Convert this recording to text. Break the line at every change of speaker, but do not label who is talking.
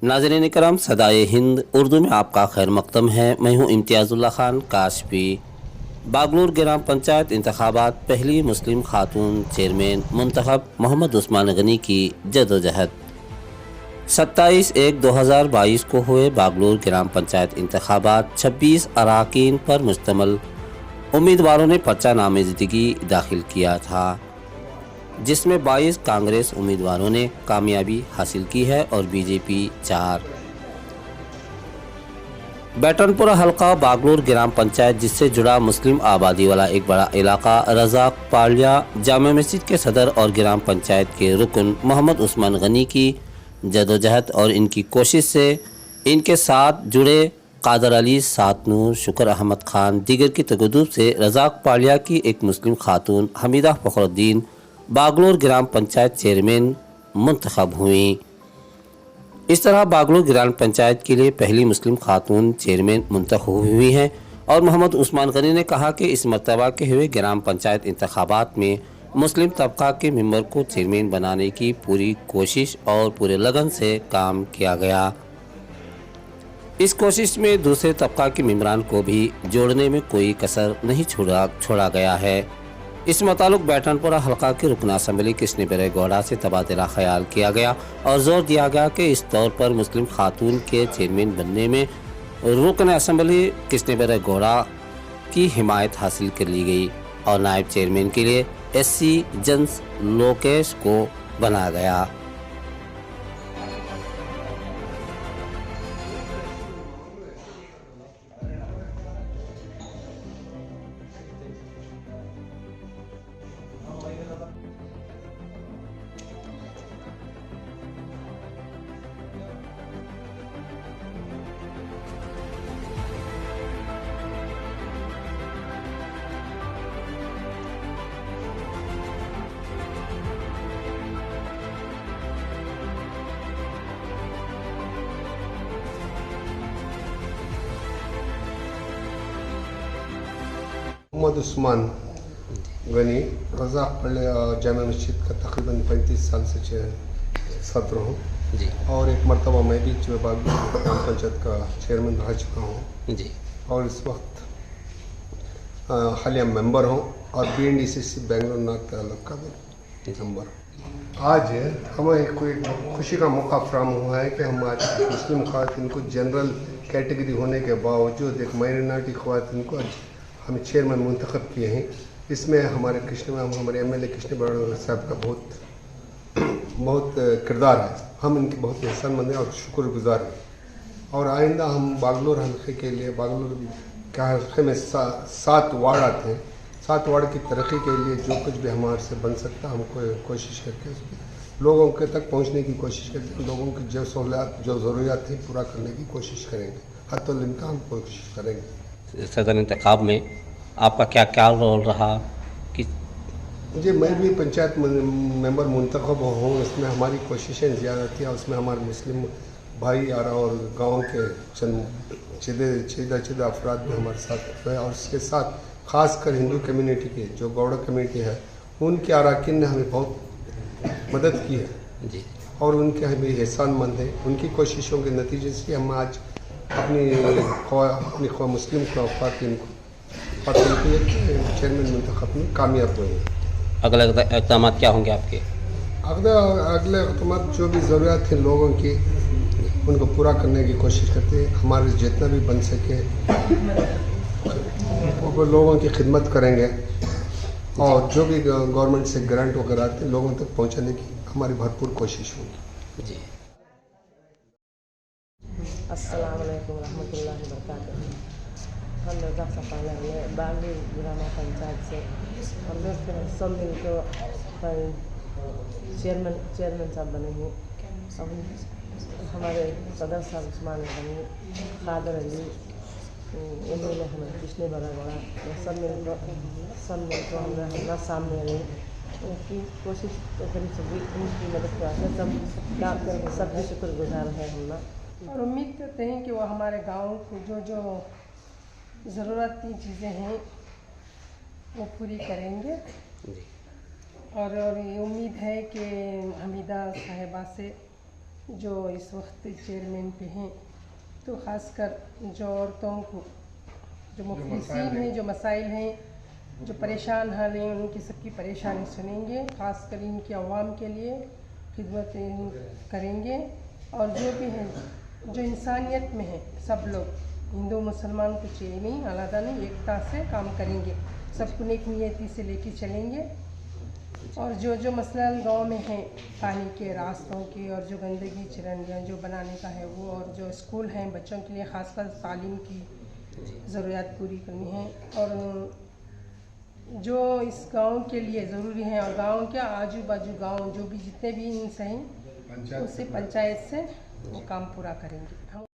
नाज़रीन इकराम, सदाए हिंद उर्दू में आपका खैर मकदम है। मैं हूँ इम्तियाज़ुल्लाह खान काशफी। बागलूर ग्राम पंचायत इंतखाबात पहली मुस्लिम खातून चेयरमैन मुंतखब मोहम्मद उस्मान गनी की जदोजहद। 27/1/2022 को हुए बागलूर ग्राम पंचायत इंतखाबात 26 अराकीन पर मुश्तमल उम्मीदवारों ने पर्चा नामजदगी दाखिल किया था, जिसमें 22 कांग्रेस उम्मीदवारों ने कामयाबी हासिल की है और बीजेपी 4। बैटनपुरा हल्का बागलूर ग्राम पंचायत, जिससे जुड़ा मुस्लिम आबादी वाला एक बड़ा इलाका, रज़ाक पालिया जामा मस्जिद के सदर और ग्राम पंचायत के रुकन मोहम्मद उस्मान गनी की जदोजहद और इनकी कोशिश से इनके साथ जुड़े कादर अली, सातनूर, शुक्र अहमद खान दीगर की तगदूब से रज़ाक पालिया की एक मुस्लिम खातून हमीदा फ़खरुद्दीन बागलूर ग्राम पंचायत चेयरमैन मुंतखब हुई। इस तरह बागलूर ग्राम पंचायत के लिए पहली मुस्लिम खातून चेयरमैन मुंतखब हुई हैं और मोहम्मद उस्मान गनी ने कहा कि इस मरतबा के हुए ग्राम पंचायत इंतखाबात में मुस्लिम तबका के मेंबर को चेयरमैन बनाने की पूरी कोशिश और पूरे लगन से काम किया गया। इस कोशिश में दूसरे तबका के मेंबरान को भी जोड़ने में कोई कसर नहीं छोड़ा गया है। इस मुतालिक बैटनपुरा हल्का के रुकन असम्बली कृष्ण बेरे गौड़ा से तबादला ख्याल किया गया और जोर दिया गया कि इस तौर पर मुस्लिम खातून के चेयरमैन बनने में रुकन असम्बली कृष्ण बेरे गौड़ा की हिमायत हासिल कर ली गई और नायब चेयरमैन के लिए SC जन्स लोकेश को बनाया गया।
मोहम्मद उस्मान गनी रज़ाक पालिया जामा मस्जिद का तकरीबन 35 साल से सदर हूँ
जी।
और एक मरतबा मैं भी बागलूर ग्राम पंचायत का चेयरमैन रह चुका हूँ
जी।
और इस वक्त हालिया मेंबर हूँ और BNDCC बेंगलुरु नॉर्थ ताल्लुक का मेंबर। आज हमें कोई खुशी का मौका फराहम हुआ है कि हम आज मुस्लिम ख़वातीन को जनरल कैटेगरी होने के बावजूद एक माइनॉरिटी ख़वातीन को आज हमें चेयरमैन मुंतखब किए हैं। इसमें हमारे MLA कृष्ण बड़ौदा साहब का बहुत किरदार है। हम इनके बहुत एहसानमंद हैं और शुक्रगुजार हैं। और आइंदा हम बागलूर हल्के के लिए, बागलूर के हल्के में 7 वार्ड आते हैं। 7 वार्ड की तरक्की के लिए जो कुछ भी हमारे से बन सकता है, हम कोशिश करके लोगों के तक पहुंचने की कोशिश करते हैं। लोगों की जो सहूलियात, जो ज़रूरियात थी पूरा करने की कोशिश करेंगे। हत्तुल इम्कान हम कोशिश करेंगे।
सदर इंतखाब में आपका क्या क्या रोल रहा कि
जी, मैं भी पंचायत मेंबर मुंतखब हूँ। इसमें हमारी कोशिशें ज़्यादा थी और उसमें हमारे मुस्लिम भाई आ रहा और गांव के चंद चीदा अफराद भी हमारे साथ हुए और उसके साथ ख़ासकर हिंदू कम्युनिटी के जो गौड़ा कम्युनिटी है, उनके अरकान ने हमें बहुत मदद की है
जी। और
उनके हमें एहसानमंद है। उनकी कोशिशों के नतीजे से हम आज अपनी मुस्लिम ख़वातीन को चेयरमैन मुंतखब में कामयाब हुए हैं।
अगले इक़दाम क्या होंगे आपके?
अगले इक़दाम जो भी ज़रूरत है लोगों की, उनको पूरा करने की कोशिश करते हैं। हमारे जितना भी बन सके वो लोगों की खिदमत करेंगे और जो भी गवर्नमेंट से ग्रांट वगैरह आते हैं लोगों तक पहुंचाने की हमारी भरपूर कोशिश होगी।
जी।
अस्सलाम वालेकुम रहमतुल्लाहि व बरकातहू। हम रज़ाक सफ़ाना में बागलूर ग्राम पंचायत से हम लोग सब मिलकर चेयरमैन साहब बने हैं। अब हमारे सदर साहब उस्मान गनी, कादर अली, MLA हमें कृष्ण बड़ौदा, सब मिलकर हमारा सामने रहे। उनकी कोशिश तो करी सभी उनकी मदद करते सब भी शुक्रगुजार है हम
और उम्मीद करते हैं कि वो हमारे गांव को जो ज़रूरत की चीज़ें हैं वो पूरी करेंगे। और ये उम्मीद है कि हमीदा साहिबा से जो इस वक्त चेयरमैन पे हैं, तो ख़ासकर जो औरतों को जो मुफलिसीन हैं, जो मसाइल हैं, जो परेशान हाल हैं, उनकी सबकी परेशानी सुनेंगे, ख़ासकर इनकी अवाम के लिए खिदमत करेंगे। और जो भी हैं, जो इंसानियत में है, सब लोग हिंदू मुसलमान कुछ ये नहीं, अलग नहीं, एकता से काम करेंगे, सबको नेक नियति से लेके चलेंगे। और जो जो मसला गांव में है, पानी के, रास्तों के, और जो गंदगी चिरंदियाँ जो बनाने का है वो, और जो स्कूल हैं बच्चों के लिए ख़ासकर तालीम की ज़रूरियात पूरी करनी है, और जो इस गांव के लिए ज़रूरी है, और गांव के आजू बाजू गांव जो भी जितने भी इनसे हैं उससे पंचायत से वो काम पूरा करेंगे हम।